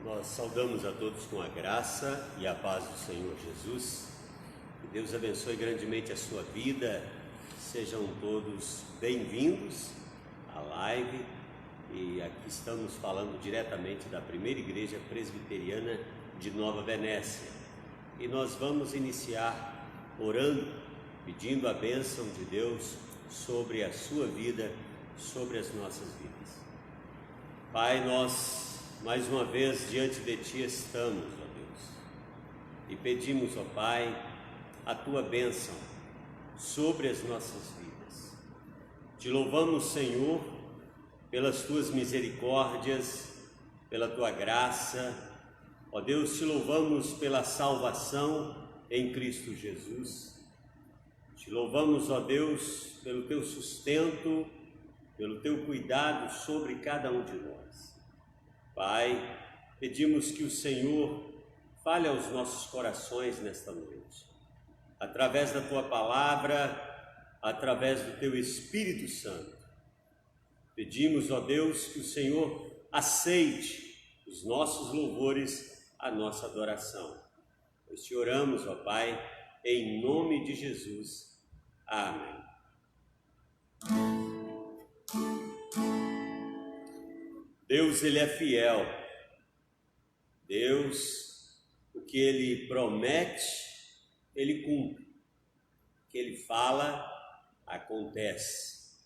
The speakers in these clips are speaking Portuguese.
Nós saudamos a todos com a graça e a paz do Senhor Jesus. Que Deus abençoe grandemente a sua vida. Sejam todos bem-vindos à live. E aqui estamos falando diretamente da primeira igreja presbiteriana de Nova Venécia. E nós vamos iniciar orando, pedindo a bênção de Deus sobre a sua vida, sobre as nossas vidas. Pai, nós mais uma vez diante de Ti estamos, ó Deus, e pedimos, ó Pai, a Tua bênção sobre as nossas vidas. Te louvamos, Senhor, pelas Tuas misericórdias, pela Tua graça, ó Deus, te louvamos pela salvação em Cristo Jesus. Te louvamos, ó Deus, pelo Teu sustento, pelo Teu cuidado sobre cada um de nós. Pai, pedimos que o Senhor fale aos nossos corações nesta noite, através da Tua palavra, através do Teu Espírito Santo. Pedimos, ó Deus, que o Senhor aceite os nossos louvores, a nossa adoração. Nós te oramos, ó Pai, em nome de Jesus. Amém. Deus, Ele é fiel. Deus, o que Ele promete, Ele cumpre. O que Ele fala, acontece.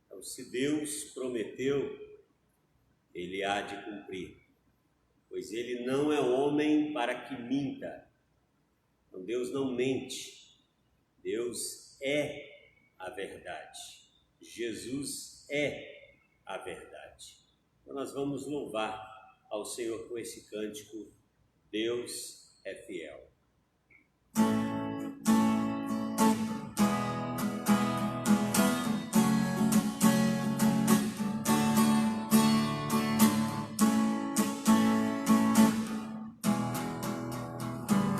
Então, se Deus prometeu, Ele há de cumprir. Pois Ele não é homem para que minta. Então, Deus não mente. Deus é a verdade. Jesus é a verdade. Então nós vamos louvar ao Senhor com esse cântico, Deus é fiel.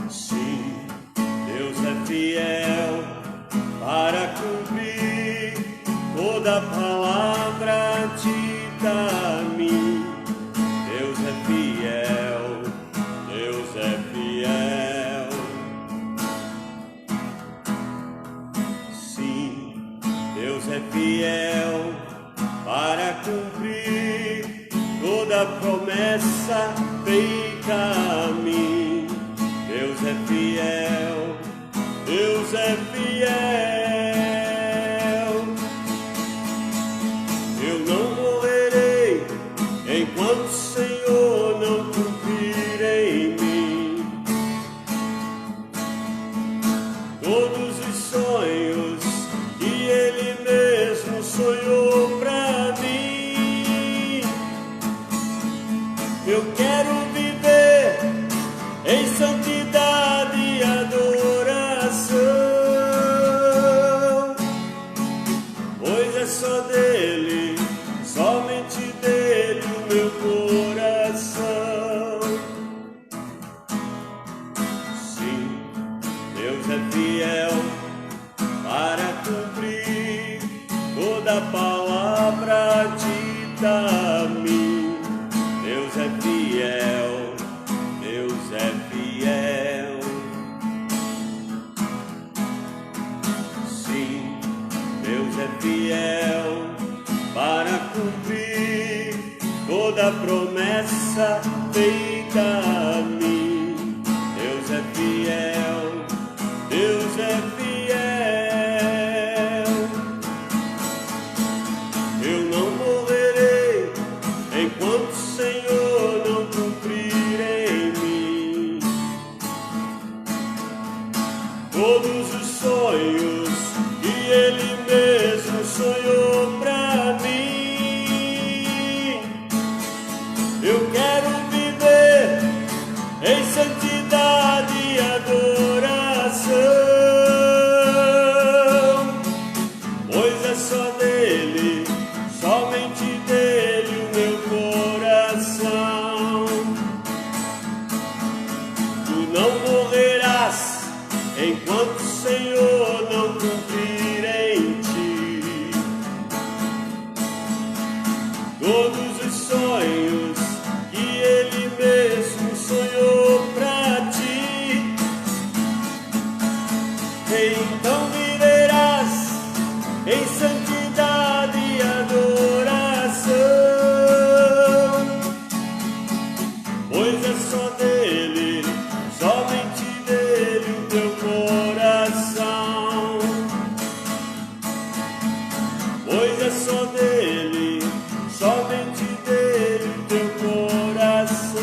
Sim, Deus é fiel para cumprir toda palavra dita a mim. Deus é fiel, Deus é fiel. Sim, Deus é fiel para cumprir toda promessa feita a mim. Deus é fiel, Deus é fiel. Enquanto o Senhor não cumprir em mim todos os sonhos que Ele mesmo sonhou pra mim, eu quero viver em santidade e adoração, pois é só dele, somente dele meu coração. Sim, Deus é fiel para cumprir toda palavra dita a mim. Deus é fiel, Deus é fiel. Sim, Deus é fiel para cumprir toda promessa feita a mim. Deus é fiel, Deus é fiel. Eu não morrerei enquanto o Senhor não cumprir em mim todos os sonhos que Ele mesmo sonhou pra mim. Eu quero viver em santidade e adoração, pois é só dele, somente dele o meu coração. Tu não morrerás enquanto o Senhor não cumprir em ti então me verás em santidade e adoração, pois é só dele, somente dele o teu coração, pois é só dele, somente dele o teu coração,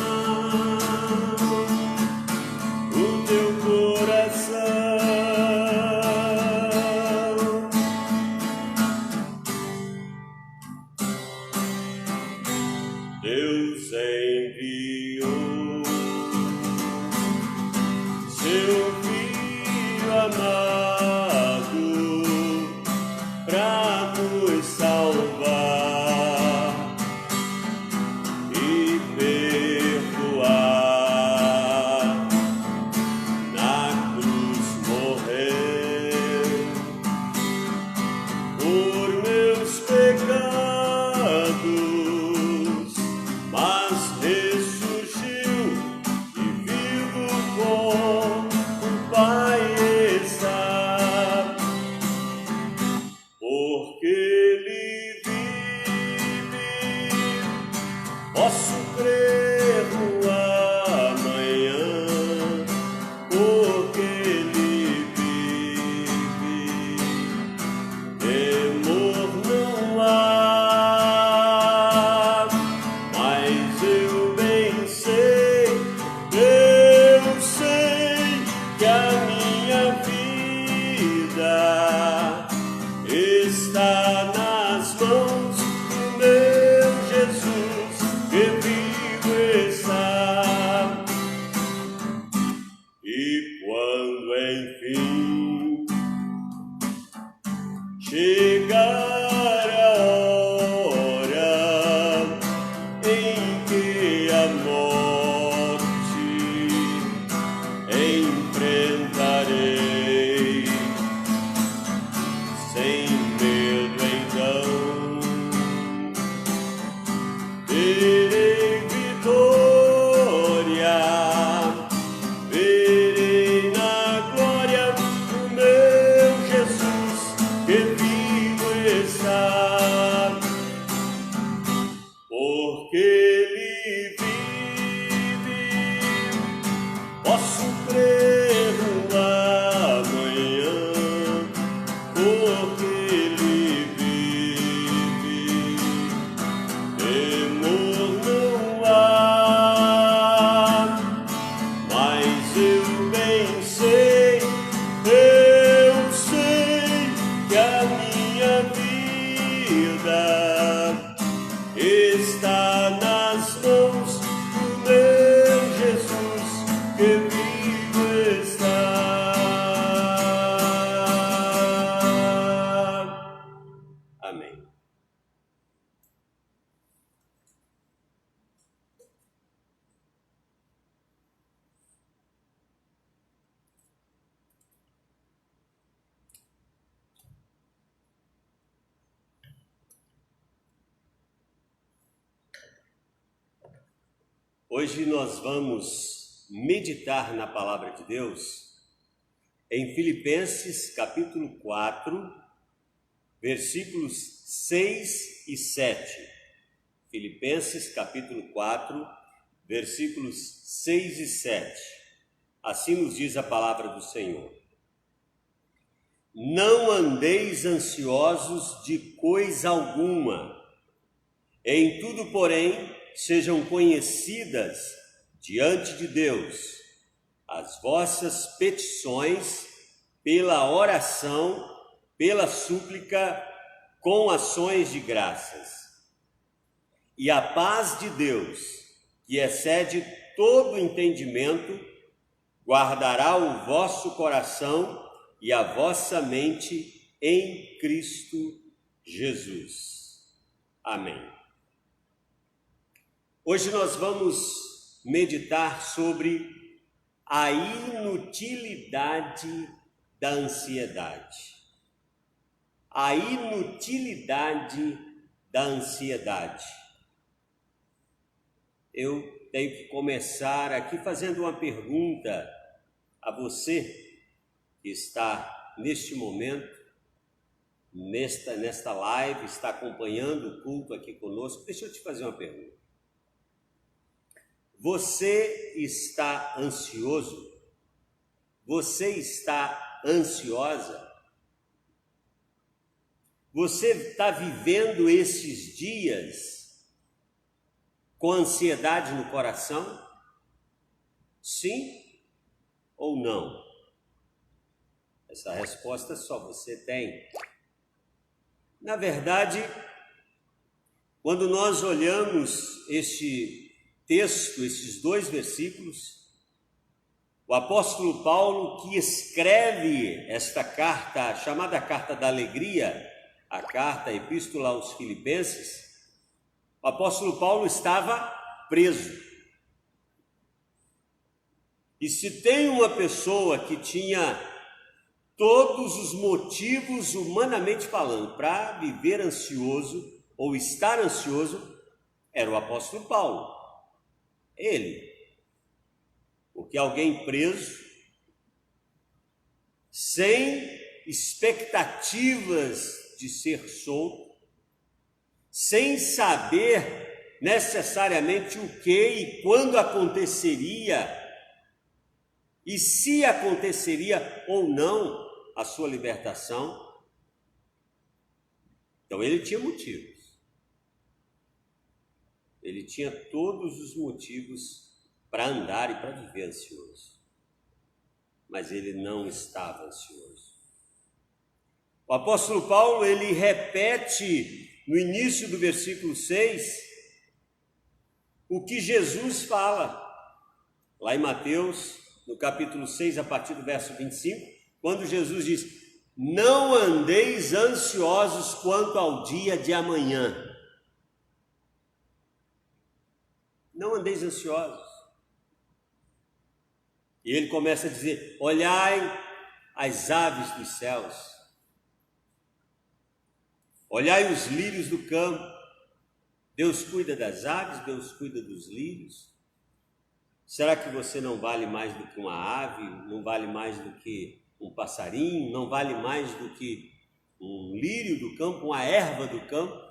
o teu coração. Deus enviou seu Filho amado para nos salvar e perdoar. Na cruz morreu por meus pecados, mas ressurgiu e vivo com o Pai está, porque Ele vive. Posso crer no amanhã, porque Ele vive. Temor não há, mas eu bem sei que a minha vida está nas mãos do meu Jesus, que vivo está. E quando enfim chegar a hora em que a morte enfrentarei, sem medo então terei vitória, verei na glória do meu Jesus, que vivo está, porque Ele vive. Posso crer no amanhã, porque Ele vive. Temor não há, mas eu bem sei que a minha vida está nas mãos do meu Jesus, que vivo está. Amém. Hoje nós vamos meditar na palavra de Deus em Filipenses capítulo 4, versículos 6 e 7. Filipenses capítulo 4, versículos 6 e 7. Assim nos diz a palavra do Senhor. Não andeis ansiosos de coisa alguma, em tudo, porém, sejam conhecidas diante de Deus as vossas petições pela oração, pela súplica, com ações de graças. E a paz de Deus, que excede todo entendimento, guardará o vosso coração e a vossa mente em Cristo Jesus. Amém. Hoje nós vamos meditar sobre a inutilidade da ansiedade. A inutilidade da ansiedade. Eu tenho que começar aqui fazendo uma pergunta a você. que está neste momento, nesta live, está acompanhando o culto aqui conosco, deixa eu te fazer uma pergunta. Você está ansioso? Você está ansiosa? Você está vivendo esses dias com ansiedade no coração? Sim ou não? Essa resposta só você tem. Na verdade, quando nós olhamos este texto, esses 2 versículos, o apóstolo Paulo, que escreve esta carta, chamada Carta da Alegria, a carta, a epístola aos Filipenses, o apóstolo Paulo estava preso. E se tem uma pessoa que tinha todos os motivos, humanamente falando, para viver ansioso ou estar ansioso, era o apóstolo Paulo. Ele. Porque alguém preso, sem expectativas de ser solto, sem saber necessariamente o que e quando aconteceria, e se aconteceria ou não a sua libertação. Então ele tinha motivos. Ele tinha todos os motivos para andar e para viver ansioso. Mas ele não estava ansioso. O apóstolo Paulo, ele repete no início do versículo 6 o que Jesus fala lá em Mateus, no capítulo 6, a partir do verso 25, quando Jesus diz: não andeis ansiosos quanto ao dia de amanhã. Não andeis ansiosos. E ele começa a dizer: olhai as aves dos céus, olhai os lírios do campo. Deus cuida das aves, Deus cuida dos lírios. Será que você não vale mais do que uma ave? Não vale mais do que um passarinho? Não vale mais do que um lírio do campo, uma erva do campo?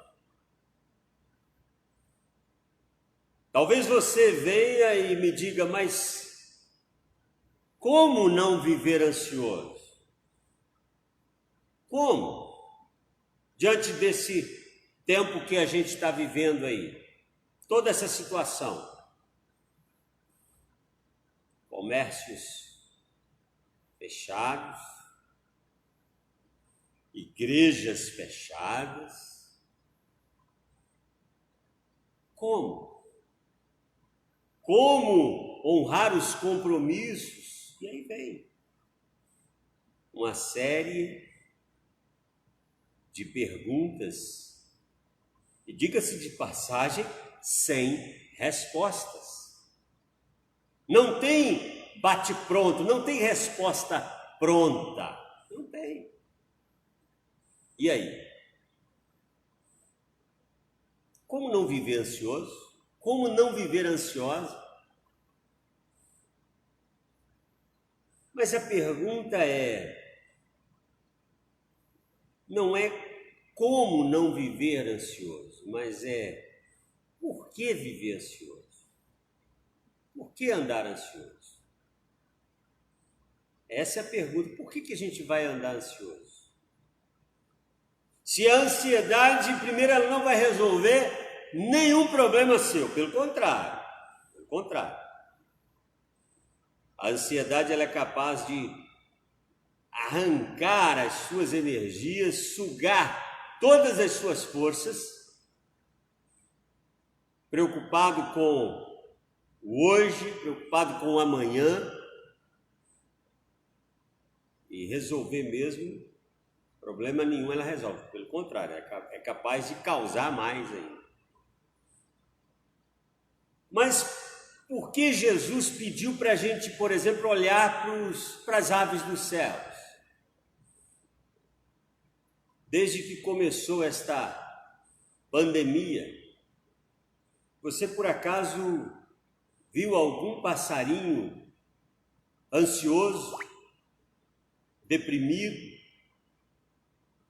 Talvez você venha e me diga: mas como não viver ansioso? Como? Diante desse tempo que a gente está vivendo aí, toda essa situação, comércios fechados, igrejas fechadas, como? Como honrar os compromissos? E aí vem uma série de perguntas, e diga-se de passagem, sem respostas. Não tem bate-pronto, não tem resposta pronta, não tem. E aí? Como não viver ansioso? Como não viver ansiosa? Mas a pergunta não é como não viver ansioso, mas por que viver ansioso? Por que andar ansioso? Essa é a pergunta. Por que a gente vai andar ansioso? Se a ansiedade, primeiro, ela não vai resolver nenhum problema seu, pelo contrário. A ansiedade, ela é capaz de arrancar as suas energias, sugar todas as suas forças, preocupado com o hoje, preocupado com o amanhã, e resolver mesmo, problema nenhum ela resolve, pelo contrário, é capaz de causar mais ainda. Mas por que Jesus pediu para a gente, por exemplo, olhar para as aves dos céus? Desde que começou esta pandemia, você por acaso viu algum passarinho ansioso? deprimido,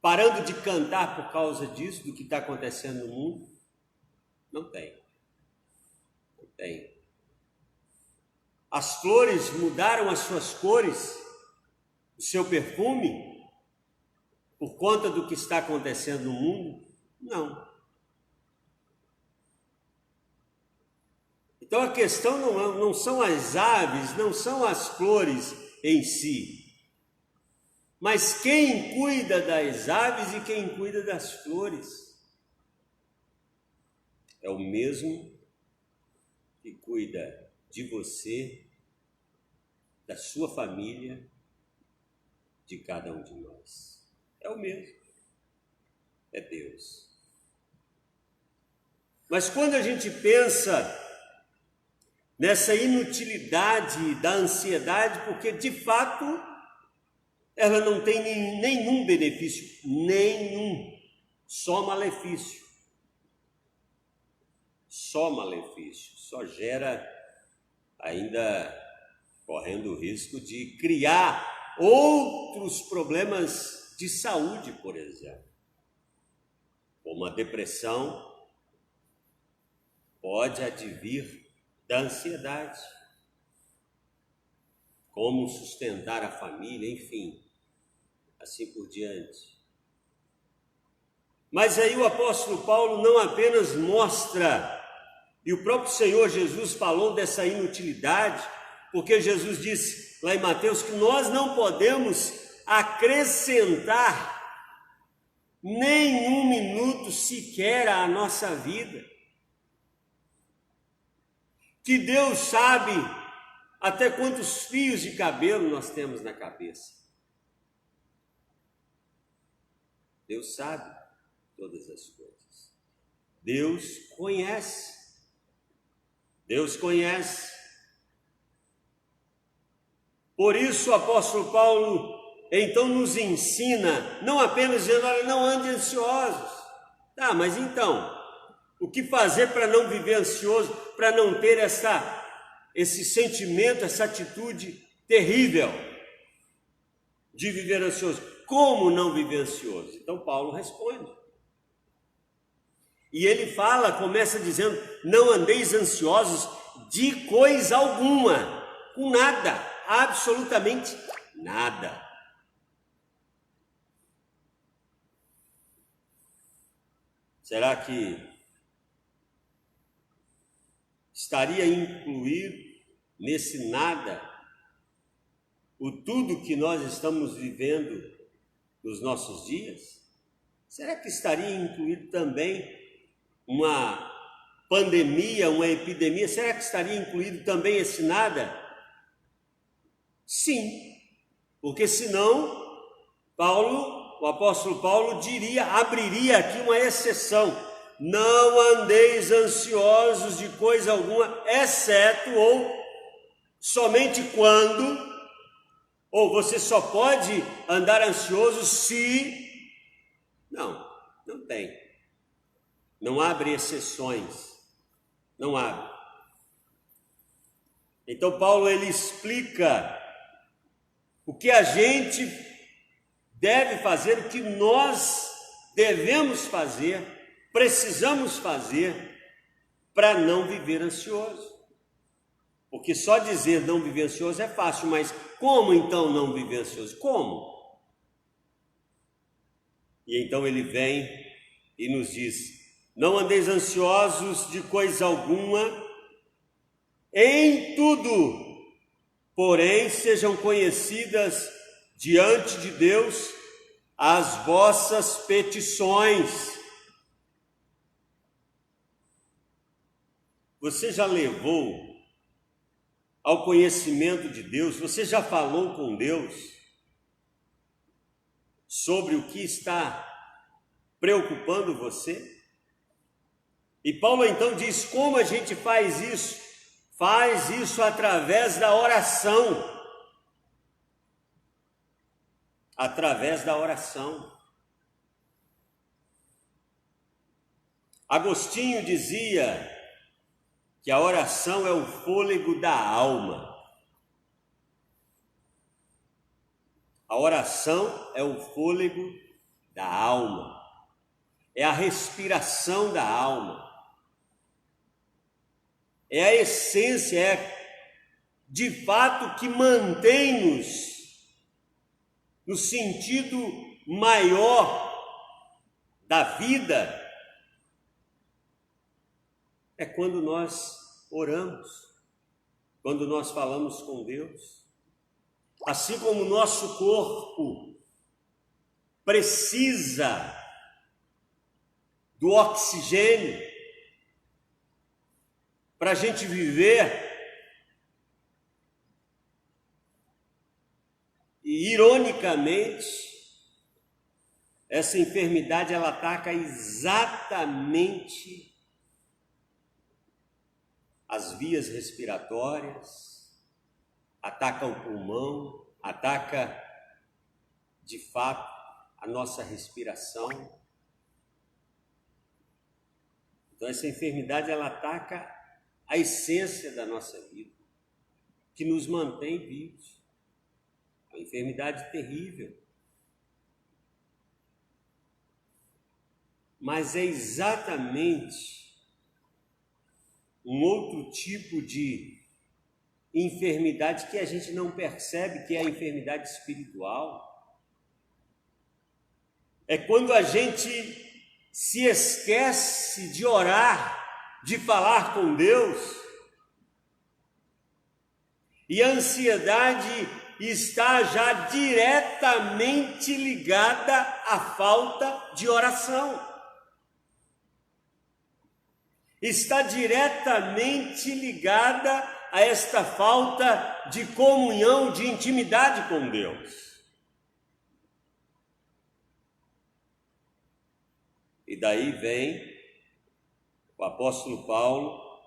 parando de cantar por causa disso, do que está acontecendo no mundo? Não tem. Não tem. As flores mudaram as suas cores, o seu perfume, por conta do que está acontecendo no mundo? Não. Então a questão não são as aves, não são as flores em si, mas quem cuida das aves e quem cuida das flores. É o mesmo que cuida de você, da sua família, de cada um de nós. É o mesmo. É Deus. Mas quando a gente pensa nessa inutilidade da ansiedade, porque de fato ela não tem nenhum benefício, nenhum, só malefício. Só malefício, só gera ainda correndo o risco de criar outros problemas de saúde, por exemplo. Como a depressão pode advir da ansiedade. Como sustentar a família, enfim, assim por diante. Mas aí o apóstolo Paulo não apenas mostra, e o próprio Senhor Jesus falou dessa inutilidade, porque Jesus disse lá em Mateus que nós não podemos acrescentar nem um minuto sequer à nossa vida. Que Deus sabe até quantos fios de cabelo nós temos na cabeça. Deus sabe todas as coisas. Deus conhece. Deus conhece. Por isso o apóstolo Paulo então nos ensina, não apenas dizendo, olha, não ande ansiosos. Tá, mas então, o que fazer para não viver ansioso, para não ter esse sentimento, essa atitude terrível de viver ansioso? Como não viver ansioso? Então Paulo responde. E ele começa dizendo, não andeis ansiosos de coisa alguma, com nada, absolutamente nada. Será que estaria incluído nesse nada o tudo que nós estamos vivendo nos nossos dias? Será que estaria incluído também uma pandemia, uma epidemia? Será que estaria incluído também esse nada? Sim, porque senão o apóstolo Paulo abriria aqui uma exceção. Não andeis ansiosos de coisa alguma, exceto ou somente quando, ou você só pode andar ansioso se... Não tem. Não abre exceções. Não abre. Então Paulo ele explica o que a gente deve fazer, o que nós devemos fazer, precisamos fazer para não viver ansioso. Porque só dizer não viver ansioso é fácil, mas como então não viver ansioso? Como? E então ele vem e nos diz, não andeis ansiosos de coisa alguma, em tudo, porém sejam conhecidas diante de Deus as vossas petições. Você já levou ao conhecimento de Deus? Você já falou com Deus sobre o que está preocupando você? E Paulo então diz como a gente faz isso? Faz isso através da oração. Através da oração. Agostinho dizia que a oração é o fôlego da alma. A oração é o fôlego da alma, é a respiração da alma, é a essência, é de fato que mantém-nos no sentido maior da vida. É quando nós oramos, quando nós falamos com Deus. Assim como o nosso corpo precisa do oxigênio para a gente viver, e ironicamente, essa enfermidade ela ataca exatamente as vias respiratórias, ataca o pulmão, ataca de fato a nossa respiração. Então essa enfermidade ela ataca a essência da nossa vida, que nos mantém vivos. É uma enfermidade terrível. Mas é exatamente um outro tipo de enfermidade que a gente não percebe, que é a enfermidade espiritual. É quando a gente se esquece de orar, de falar com Deus, e a ansiedade está já diretamente ligada à falta de oração. Está diretamente ligada a esta falta de comunhão, de intimidade com Deus. E daí vem o apóstolo Paulo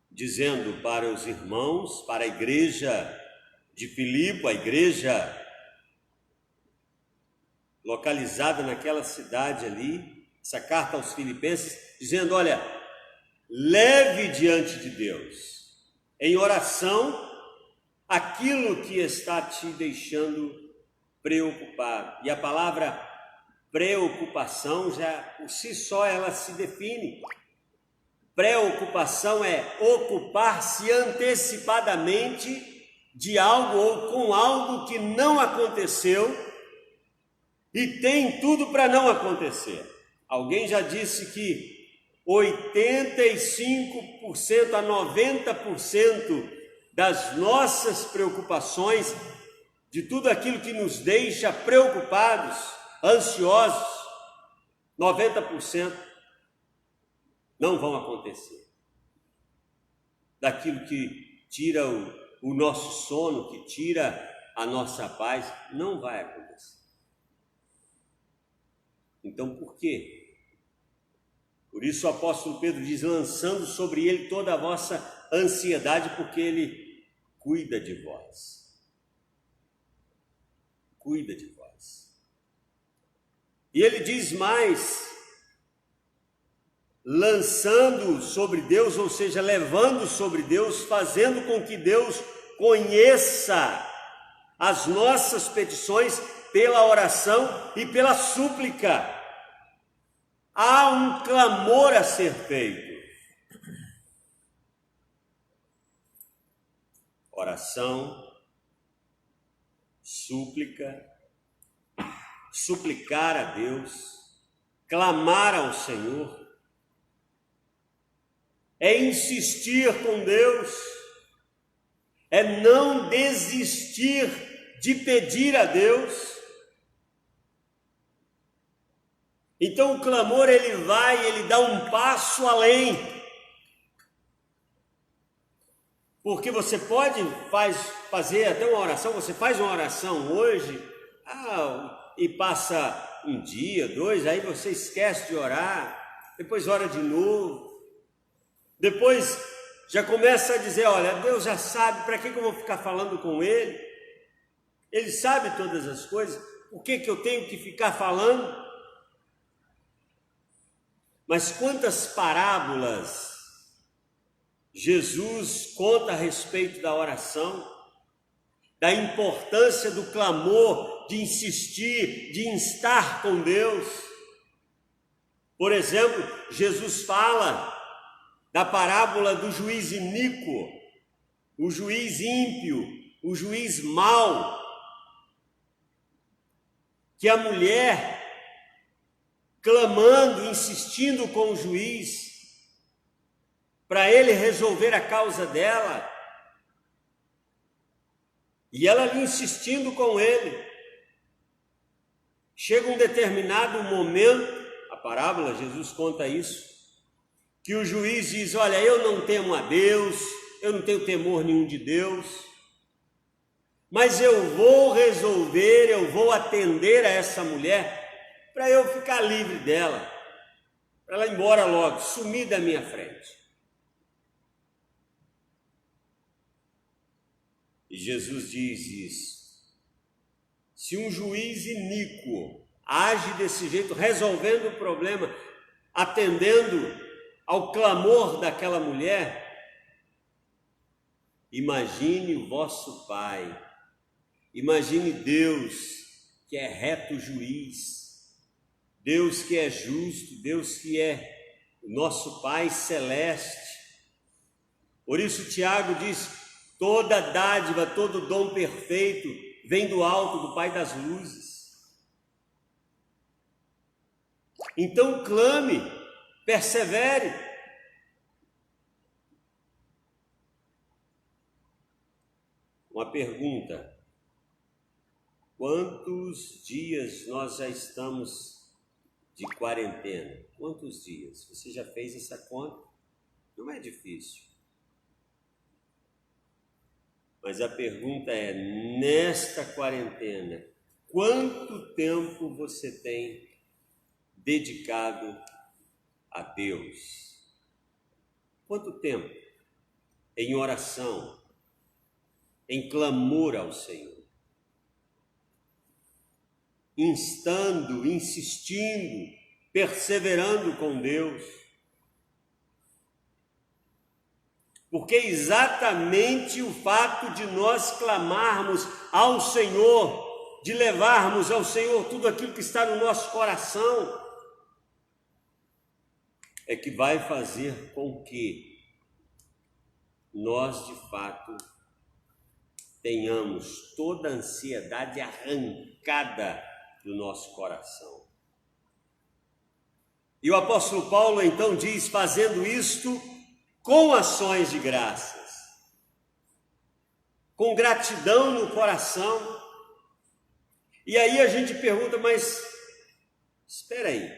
dizendo para os irmãos, para a igreja de Filipe, a igreja localizada naquela cidade ali, essa carta aos Filipenses, dizendo: olha, leve diante de Deus, em oração, aquilo que está te deixando preocupado. E a palavra preocupação, já por si só, ela se define. Preocupação é ocupar-se antecipadamente de algo ou com algo que não aconteceu e tem tudo para não acontecer. Alguém já disse que 85% a 90% das nossas preocupações, de tudo aquilo que nos deixa preocupados, ansiosos, 90% não vão acontecer. Daquilo que tira o nosso sono, que tira a nossa paz, não vai acontecer. Então, por quê? Por isso o apóstolo Pedro diz: lançando sobre ele toda a vossa ansiedade, porque ele cuida de vós. Cuida de vós. E ele diz mais: lançando sobre Deus, ou seja, levando sobre Deus, fazendo com que Deus conheça as nossas petições pela oração e pela súplica. Há um clamor a ser feito. Oração, súplica, suplicar a Deus, clamar ao Senhor, é insistir com Deus, é não desistir de pedir a Deus. Então o clamor ele dá um passo além. Porque você pode fazer até uma oração, você faz uma oração hoje, e passa um dia, dois, aí você esquece de orar, depois ora de novo, depois já começa a dizer: olha, Deus já sabe, para que eu vou ficar falando com Ele? Ele sabe todas as coisas, por que eu tenho que ficar falando? Mas quantas parábolas Jesus conta a respeito da oração? da importância do clamor, de insistir, de instar com Deus. Por exemplo, Jesus fala da parábola do juiz iníquo, o juiz ímpio, o juiz mau, que a mulher, clamando, insistindo com o juiz, para ele resolver a causa dela, e ela ali insistindo com ele, chega um determinado momento, a parábola, Jesus conta isso, que o juiz diz: olha, eu não temo a Deus, eu não tenho temor nenhum de Deus, mas eu vou resolver, eu vou atender a essa mulher para eu ficar livre dela, para ela ir embora logo, sumir da minha frente. E Jesus diz isso: se um juiz iníquo age desse jeito, resolvendo o problema, atendendo ao clamor daquela mulher, imagine o vosso Pai, imagine Deus, que é reto juiz, Deus que é justo, Deus que é o nosso Pai celeste. Por isso Tiago diz: toda dádiva, todo dom perfeito vem do alto, do Pai das luzes. Então clame, persevere. Uma pergunta: quantos dias nós já estamos de quarentena? Quantos dias? Você já fez essa conta? Não é difícil. Mas a pergunta é: nesta quarentena, quanto tempo você tem dedicado a Deus? Quanto tempo em oração, em clamor ao Senhor, instando, insistindo, perseverando com Deus? Porque exatamente o fato de nós clamarmos ao Senhor, de levarmos ao Senhor tudo aquilo que está no nosso coração, é que vai fazer com que nós, de fato, tenhamos toda a ansiedade arrancada do nosso coração. E o apóstolo Paulo então diz: fazendo isto com ações de graças, com gratidão no coração. E aí a gente pergunta: mas espera aí,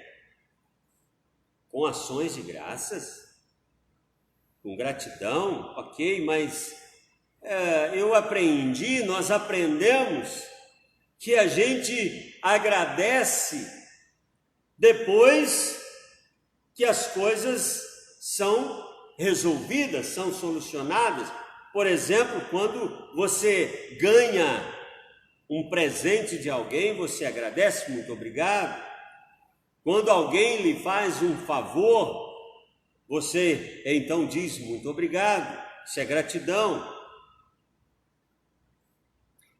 com ações de graças, com gratidão, ok, mas nós aprendemos que a gente agradece depois que as coisas são resolvidas, são solucionadas. Por exemplo, quando você ganha um presente de alguém, você agradece, muito obrigado. Quando alguém lhe faz um favor, você então diz muito obrigado, isso é gratidão.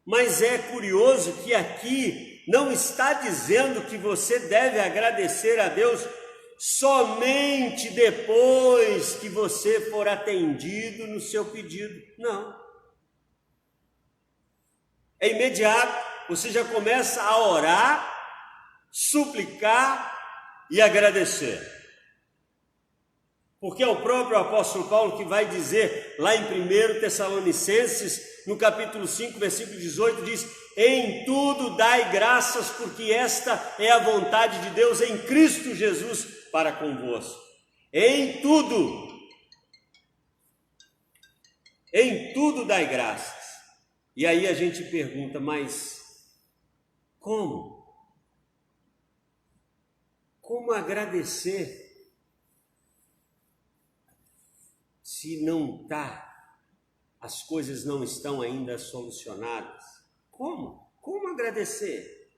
Mas é curioso que aqui não está dizendo que você deve agradecer a Deus somente depois que você for atendido no seu pedido. Não. É imediato, você já começa a orar, suplicar e agradecer. Porque é o próprio apóstolo Paulo que vai dizer lá em 1 Tessalonicenses, no capítulo 5, versículo 18, diz: em tudo dai graças, porque esta é a vontade de Deus em Cristo Jesus para convosco. Em tudo dai graças. E aí a gente pergunta: mas como? Como agradecer se não está, as coisas não estão ainda solucionadas? Como? Como agradecer?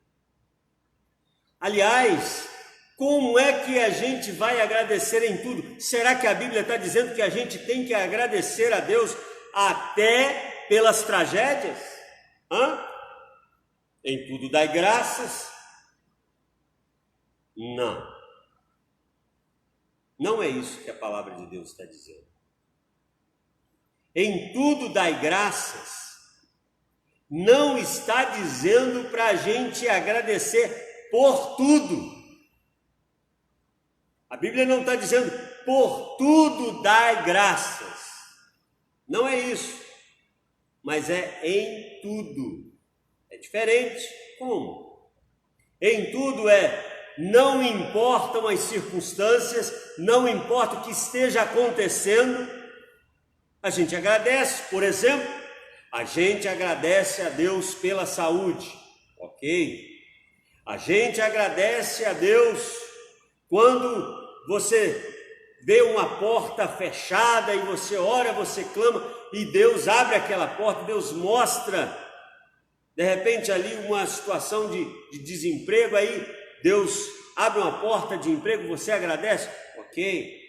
Aliás, como é que a gente vai agradecer em tudo? Será que a Bíblia está dizendo que a gente tem que agradecer a Deus até pelas tragédias? Em tudo dai graças? Não. Não é isso que a palavra de Deus está dizendo. Em tudo dai graças não está dizendo para a gente agradecer por tudo. A Bíblia não está dizendo por tudo dai graças. Não é isso. Mas é em tudo. É diferente. Como? Em tudo não importam as circunstâncias, não importa o que esteja acontecendo, a gente agradece. Por exemplo, a gente agradece a Deus pela saúde, ok? A gente agradece a Deus quando você vê uma porta fechada e você ora, você clama e Deus abre aquela porta, Deus mostra, de repente ali uma situação de desemprego, aí Deus abre uma porta de emprego, você agradece, ok?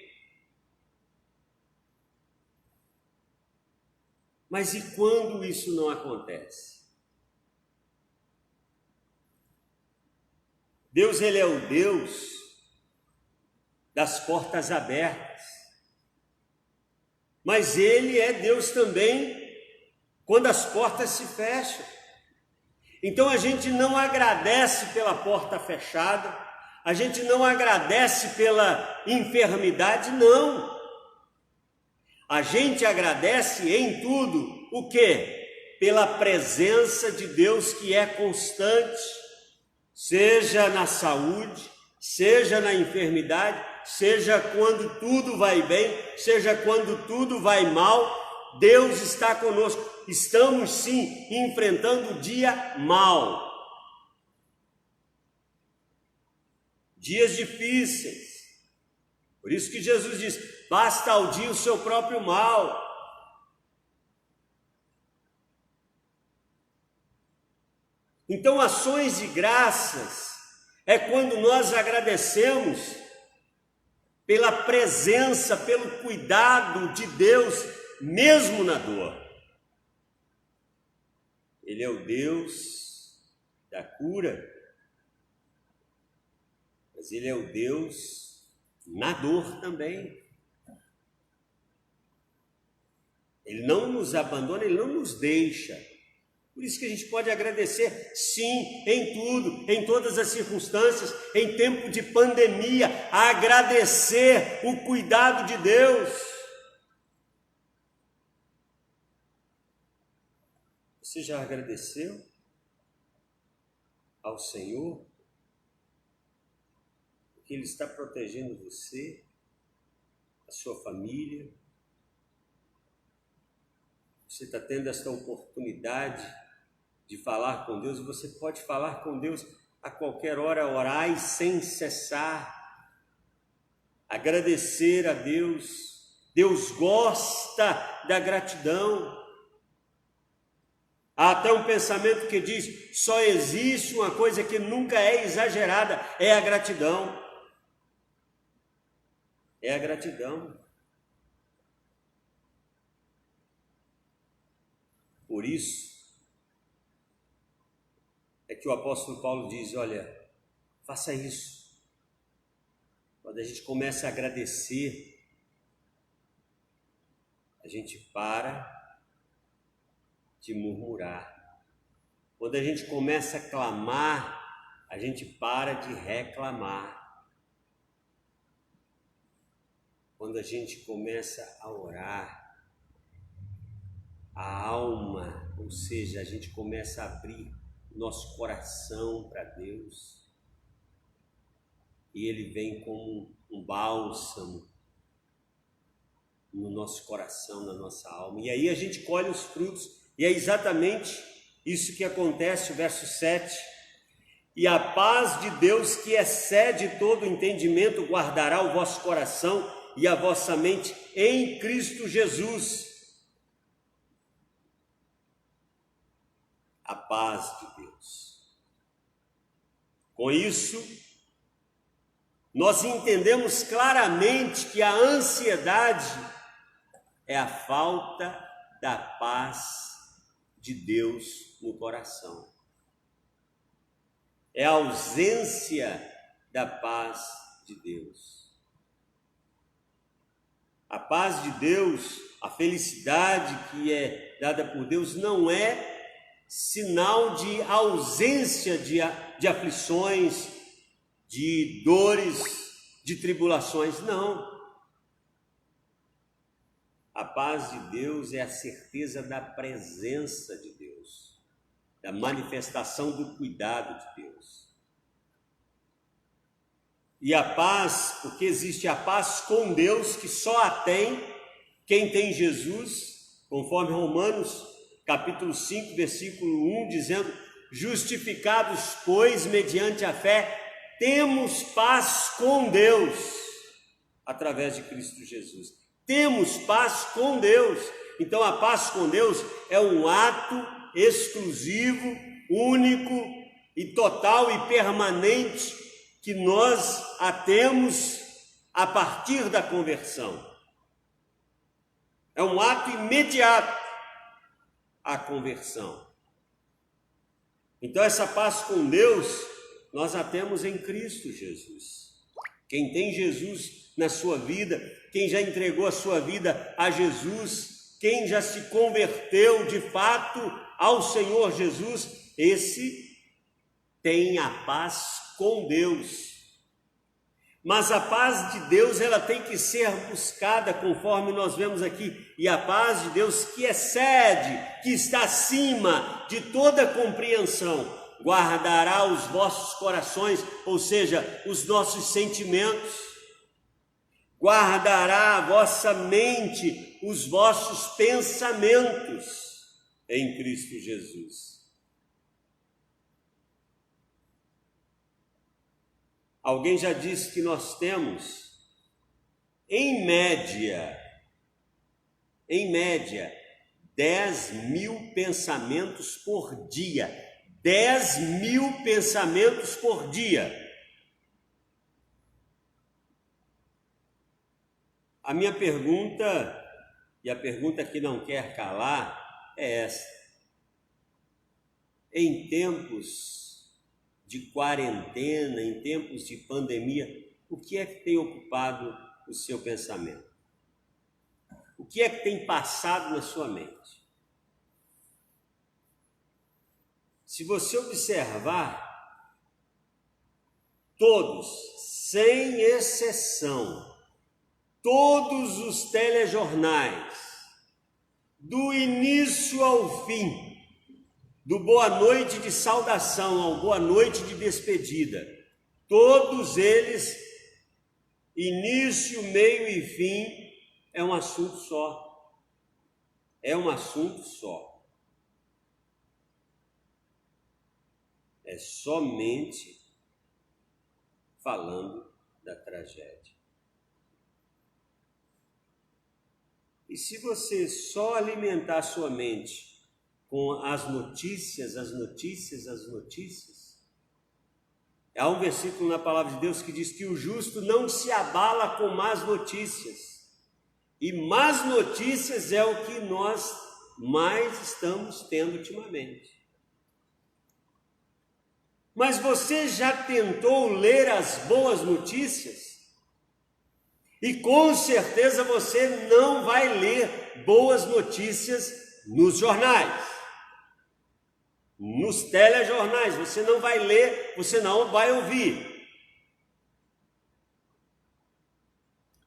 Mas e quando isso não acontece? Deus, Ele é o Deus das portas abertas. Mas Ele é Deus também quando as portas se fecham. Então a gente não agradece pela porta fechada, a gente não agradece pela enfermidade, não. A gente agradece em tudo, o quê? Pela presença de Deus que é constante, seja na saúde, seja na enfermidade, seja quando tudo vai bem, seja quando tudo vai mal, Deus está conosco. Estamos sim enfrentando o dia mal, dias difíceis. Por isso que Jesus diz: basta ao dia o seu próprio mal. Então, ações de graças é quando nós agradecemos pela presença, pelo cuidado de Deus, mesmo na dor. Ele é o Deus da cura, mas Ele é o Deus na dor também. Ele não nos abandona, Ele não nos deixa. Por isso que a gente pode agradecer, sim, em tudo, em todas as circunstâncias, em tempo de pandemia, agradecer o cuidado de Deus. Você já agradeceu ao Senhor? Porque Ele está protegendo você, a sua família. Você está tendo esta oportunidade de falar com Deus, você pode falar com Deus a qualquer hora, orar sem cessar, agradecer a Deus. Deus gosta da gratidão. Há até um pensamento que diz: só existe uma coisa que nunca é exagerada, é a gratidão. É a gratidão. Por isso é que o apóstolo Paulo diz: olha, faça isso. Quando a gente começa a agradecer, a gente para de murmurar. Quando a gente começa a clamar, a gente para de reclamar. Quando a gente começa a orar, a alma, ou seja, a gente começa a abrir nosso coração para Deus, e Ele vem como um bálsamo no nosso coração, na nossa alma, e aí a gente colhe os frutos, e é exatamente isso que acontece, o verso 7, e a paz de Deus que excede todo entendimento guardará o vosso coração e a vossa mente em Cristo Jesus. A paz de Deus. Com isso, nós entendemos claramente que a ansiedade é a falta da paz de Deus no coração. É a ausência da paz de Deus. A paz de Deus, a felicidade que é dada por Deus, não é sinal de ausência de aflições, de dores, de tribulações, não. A paz de Deus é a certeza da presença de Deus, da manifestação do cuidado de Deus. E a paz, porque existe a paz com Deus, que só a tem quem tem Jesus, conforme Romanos, capítulo 5, versículo 1, dizendo: justificados, pois, mediante a fé, temos paz com Deus, através de Cristo Jesus. Temos paz com Deus. Então a paz com Deus é um ato exclusivo, único e total e permanente que nós a temos a partir da conversão. É um ato imediato a conversão. Então essa paz com Deus nós a temos em Cristo Jesus. Quem tem Jesus na sua vida, quem já entregou a sua vida a Jesus, quem já se converteu de fato ao Senhor Jesus, esse tem a paz com Deus. Mas a paz de Deus, ela tem que ser buscada, conforme nós vemos aqui, e a paz de Deus que excede, que está acima de toda compreensão, guardará os vossos corações, ou seja, os nossos sentimentos, guardará a vossa mente, os vossos pensamentos em Cristo Jesus. Alguém já disse que nós temos, em média, 10.000 pensamentos por dia. 10.000 pensamentos por dia. A minha pergunta, e a pergunta que não quer calar, é essa. Em tempos de quarentena, em tempos de pandemia, o que é que tem ocupado o seu pensamento? O que é que tem passado na sua mente? Se você observar, todos, sem exceção, todos os telejornais, do início ao fim, do boa noite de saudação ao boa noite de despedida, todos eles, início, meio e fim, é um assunto só. É um assunto só. É somente falando da tragédia. E se você só alimentar sua mente com as notícias, há um versículo na palavra de Deus que diz que o justo não se abala com más notícias. E más notícias é o que nós mais estamos tendo ultimamente. Mas você já tentou ler as boas notícias? E com certeza você não vai ler boas notícias nos jornais, nos telejornais, você não vai ler, você não vai ouvir.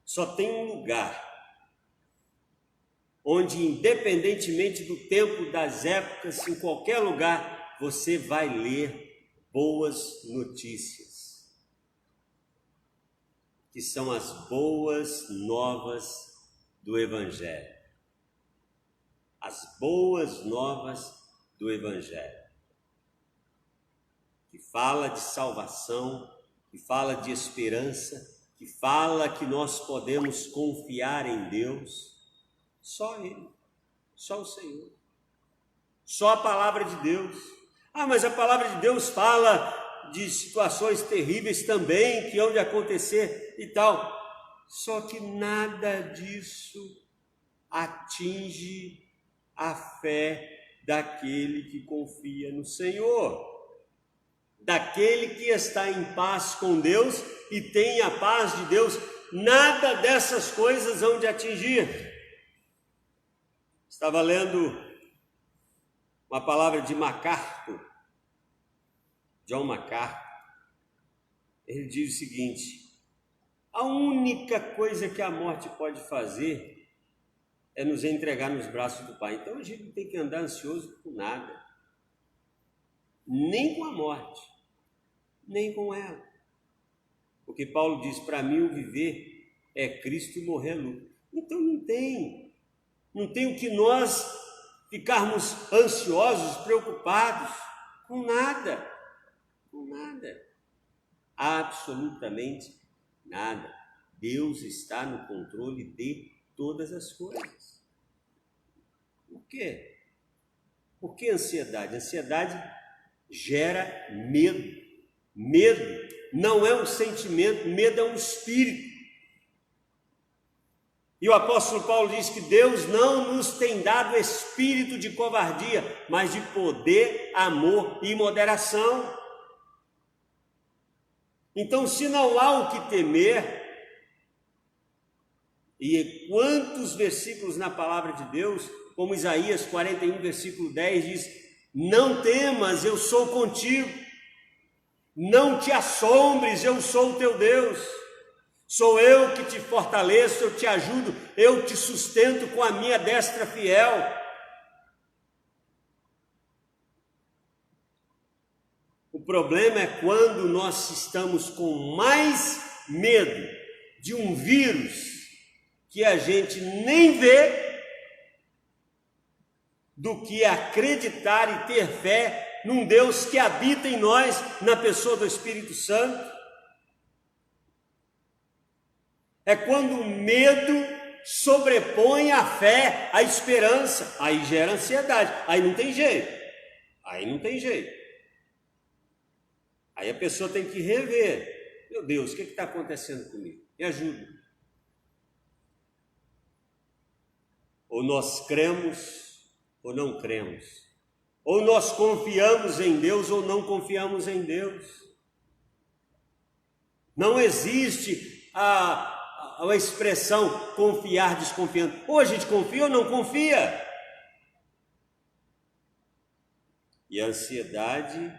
Só tem um lugar onde, independentemente do tempo, das épocas, em qualquer lugar, você vai ler boas notícias, que são as boas novas do Evangelho. As boas novas do Evangelho, que fala de salvação, que fala de esperança, que fala que nós podemos confiar em Deus. Só Ele, só o Senhor, só a palavra de Deus. Ah, mas a palavra de Deus fala de situações terríveis também, que hão de acontecer e tal. Só que nada disso atinge a fé daquele que confia no Senhor, daquele que está em paz com Deus e tem a paz de Deus. Nada dessas coisas hão de atingir. Estava lendo uma palavra de MacArthur, John MacArthur. Ele diz o seguinte: a única coisa que a morte pode fazer é nos entregar nos braços do Pai. Então a gente não tem que andar ansioso por nada, nem com a morte, nem com ela. Porque Paulo diz: para mim o viver é Cristo e morrer é lucro. Então não tem o que nós ficarmos ansiosos, preocupados com nada, absolutamente nada. Deus está no controle de todas as coisas. Por quê? Por que ansiedade? Ansiedade gera medo. Medo não é um sentimento, medo é um espírito. E o apóstolo Paulo diz que Deus não nos tem dado espírito de covardia, mas de poder, amor e moderação. Então, se não há o que temer, e quantos versículos na palavra de Deus, como Isaías 41, versículo 10 diz: não temas, eu sou contigo, não te assombres, eu sou o teu Deus, sou eu que te fortaleço, eu te ajudo, eu te sustento com a minha destra fiel. O problema é quando nós estamos com mais medo de um vírus que a gente nem vê do que acreditar e ter fé num Deus que habita em nós, na pessoa do Espírito Santo. É quando o medo sobrepõe a fé, a esperança, aí gera ansiedade, aí não tem jeito. Aí a pessoa tem que rever: meu Deus, o que está acontecendo comigo? Me ajuda. Ou nós cremos ou não cremos, ou nós confiamos em Deus ou não confiamos em Deus. Não existe a expressão confiar desconfiando. Ou a gente confia ou não confia. E a ansiedade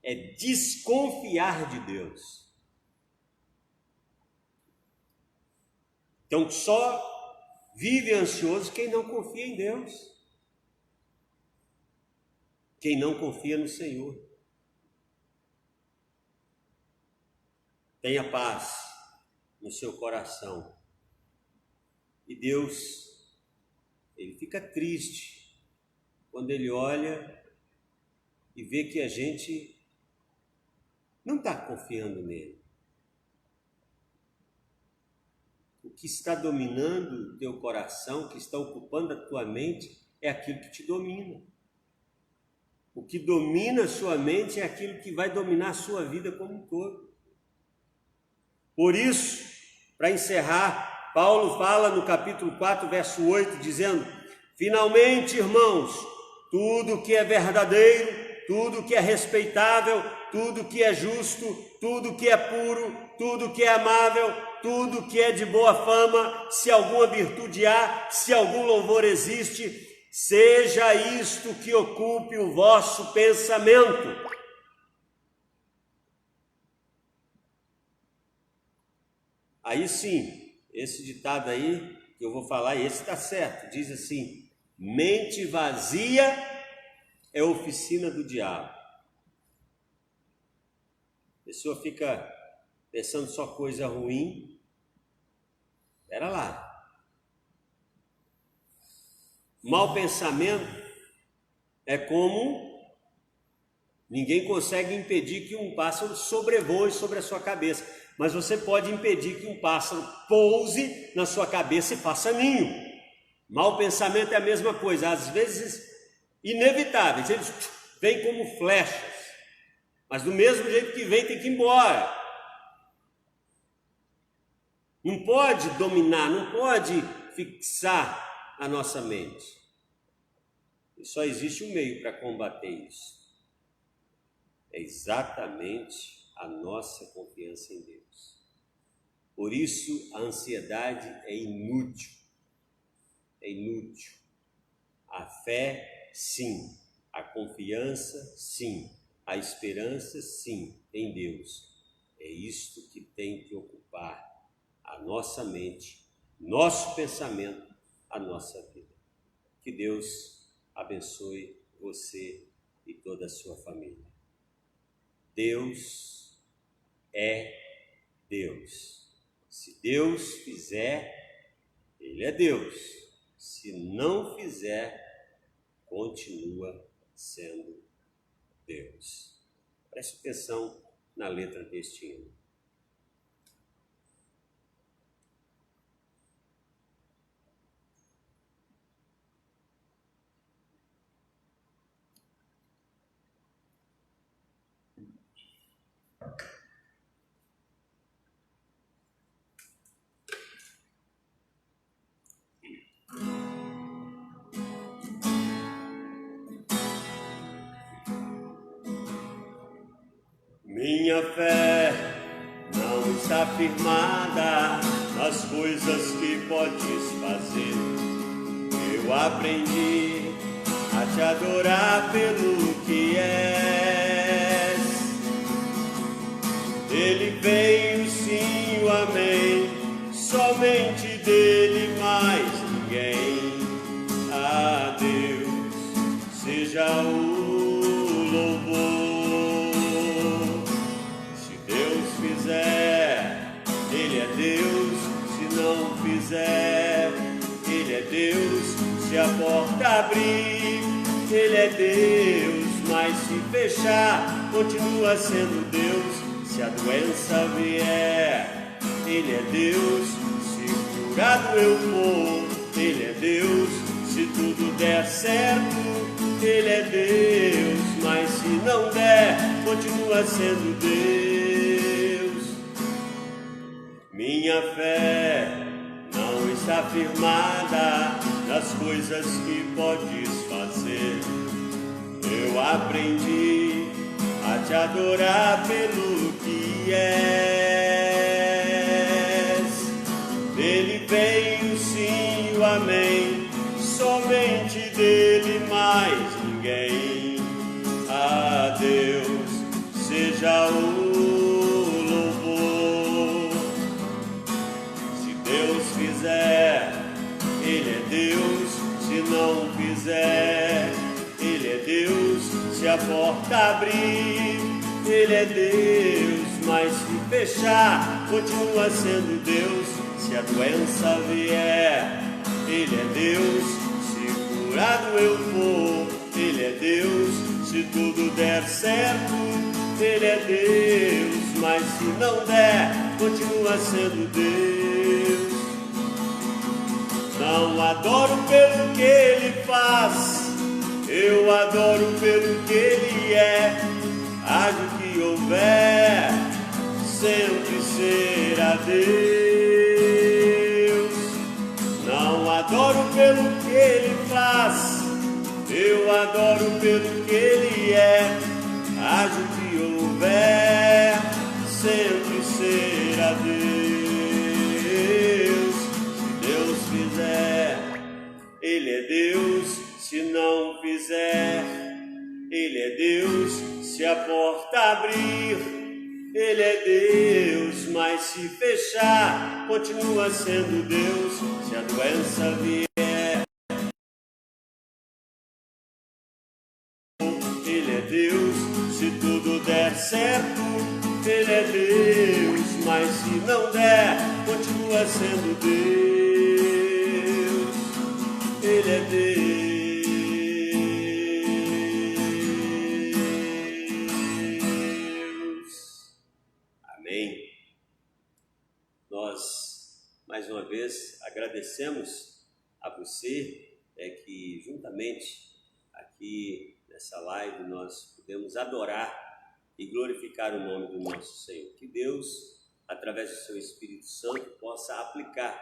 é desconfiar de Deus. Então só vive ansioso quem não confia em Deus, quem não confia no Senhor. Tenha paz no seu coração. E Deus, Ele fica triste quando Ele olha e vê que a gente não está confiando nele. O que está dominando o teu coração, o que está ocupando a tua mente, é aquilo que te domina. O que domina a sua mente é aquilo que vai dominar a sua vida como um todo. Por isso, para encerrar, Paulo fala no capítulo 4, verso 8, dizendo: finalmente, irmãos, tudo que é verdadeiro, tudo que é respeitável, tudo que é justo, tudo que é puro, tudo que é amável, tudo que é de boa fama, se alguma virtude há, se algum louvor existe, seja isto que ocupe o vosso pensamento. Aí sim, esse ditado aí que eu vou falar, esse está certo, diz assim: mente vazia é oficina do diabo. A pessoa fica pensando só coisa ruim. Espera lá. Mau pensamento é como ninguém consegue impedir que um pássaro sobrevoe sobre a sua cabeça, mas você pode impedir que um pássaro pouse na sua cabeça e faça ninho. Mau pensamento é a mesma coisa, às vezes inevitáveis, eles vêm como flechas, mas do mesmo jeito que vem, tem que ir embora. Não pode dominar, não pode fixar a nossa mente. E só existe um meio para combater isso. É exatamente a nossa confiança em Deus. Por isso, a ansiedade é inútil. É inútil. A fé, sim. A confiança, sim. A esperança, sim, em Deus. É isto que tem que ocupar a nossa mente, nosso pensamento, a nossa vida. Que Deus abençoe você e toda a sua família. Deus é Deus. Se Deus fizer, Ele é Deus. Se não fizer, continua sendo Deus. Preste atenção na letra deste hino. Minha fé não está firmada nas coisas que podes fazer. Eu aprendi a te adorar pelo que és. Dele veio sim o amém, somente dele mais ninguém. A Deus seja o louvor. Ele é Deus, se não fizer, Ele é Deus, se a porta abrir, Ele é Deus, mas se fechar, continua sendo Deus, se a doença vier, Ele é Deus, se curado eu for, Ele é Deus, se tudo der certo, Ele é Deus, mas se não der, continua sendo Deus. Minha fé não está firmada nas coisas que podes fazer. Eu aprendi a te adorar pelo que és. Dele veio sim o amém, somente dele mais ninguém. A Deus seja o Ele é Deus, se não fizer, Ele é Deus, se a porta abrir, Ele é Deus, mas se fechar, continua sendo Deus, se a doença vier, Ele é Deus, se curado eu for, Ele é Deus, se tudo der certo, Ele é Deus, mas se não der, continua sendo Deus. Não adoro pelo que Ele faz, eu adoro pelo que Ele é. Haja o que houver, sempre será Deus. Não adoro pelo que Ele faz, eu adoro pelo que Ele é. Haja o que houver, sempre será Deus. Ele é Deus, se não fizer, Ele é Deus, se a porta abrir, Ele é Deus, mas se fechar, continua sendo Deus, se a doença vier. Ele é Deus, se tudo der certo, Ele é Deus, mas se não der, continua sendo Deus. Ele é Deus. Amém. Nós, mais uma vez, agradecemos a você que juntamente aqui nessa live nós podemos adorar e glorificar o nome do nosso Senhor. Que Deus, através do seu Espírito Santo, possa aplicar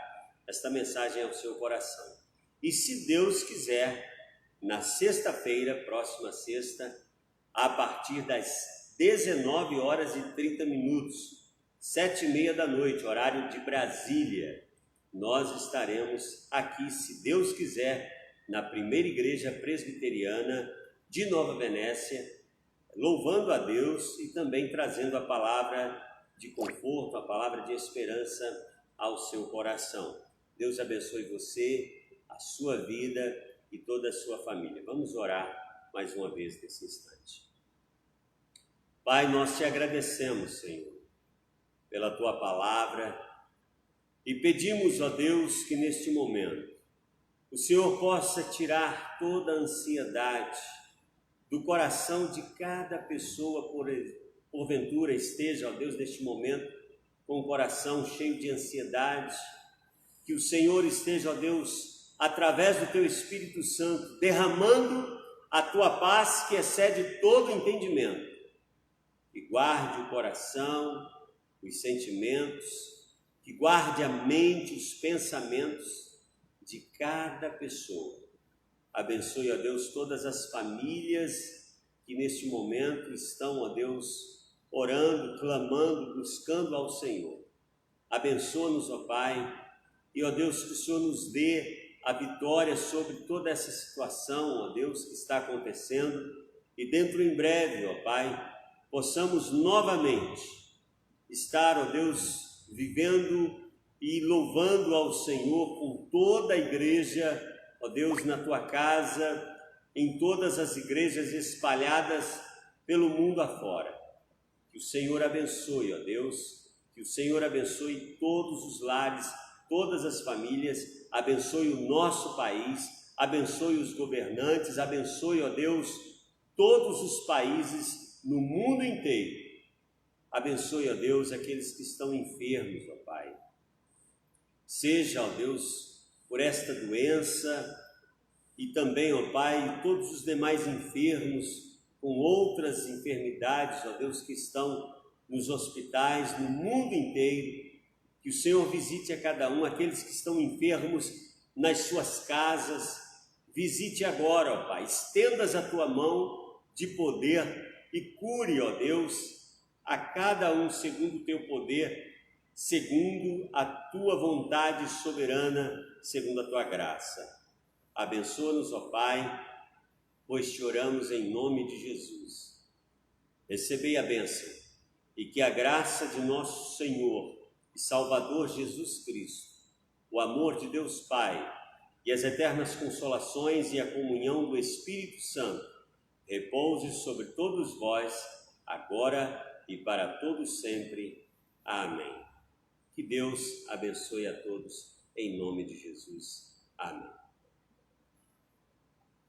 esta mensagem ao seu coração. E se Deus quiser, na sexta-feira, próxima sexta, a partir das 19h30, 7h30 da noite, horário de Brasília. Nós estaremos aqui, se Deus quiser, na primeira igreja presbiteriana de Nova Venécia, louvando a Deus e também trazendo a palavra de conforto, a palavra de esperança ao seu coração. Deus abençoe você, a sua vida e toda a sua família. Vamos orar mais uma vez nesse instante. Pai, nós te agradecemos, Senhor, pela tua palavra e pedimos, ó Deus, que neste momento o Senhor possa tirar toda a ansiedade do coração de cada pessoa, porventura esteja, ó Deus, neste momento com o coração cheio de ansiedade, que o Senhor esteja, ó Deus, através do teu Espírito Santo, derramando a tua paz que excede todo entendimento, que guarde o coração, os sentimentos, que guarde a mente, os pensamentos de cada pessoa. Abençoe, ó Deus, todas as famílias que neste momento estão, ó Deus, orando, clamando, buscando ao Senhor. Abençoa-nos, ó Pai, e, ó Deus, que o Senhor nos dê a vitória sobre toda essa situação, ó Deus, que está acontecendo, e dentro em breve, ó Pai, possamos novamente estar, ó Deus, vivendo e louvando ao Senhor com toda a igreja, ó Deus, na tua casa, em todas as igrejas espalhadas pelo mundo afora. Que o Senhor abençoe, ó Deus, que o Senhor abençoe todos os lares, todas as famílias, abençoe o nosso país, abençoe os governantes, abençoe, ó Deus, todos os países no mundo inteiro. Abençoe, ó Deus, aqueles que estão enfermos, ó Pai. Seja, ó Deus, por esta doença e também, ó Pai, todos os demais enfermos com outras enfermidades, ó Deus, que estão nos hospitais, no mundo inteiro, que o Senhor visite a cada um, aqueles que estão enfermos nas suas casas, visite agora, ó Pai, estendas a tua mão de poder e cure, ó Deus, a cada um segundo o teu poder, segundo a tua vontade soberana, segundo a tua graça. Abençoa-nos, ó Pai, pois te oramos em nome de Jesus. Recebei a bênção e que a graça de nosso Senhor e Salvador Jesus Cristo, o amor de Deus Pai e as eternas consolações e a comunhão do Espírito Santo repouse sobre todos vós, agora e para todos sempre. Amém. Que Deus abençoe a todos, em nome de Jesus. Amém.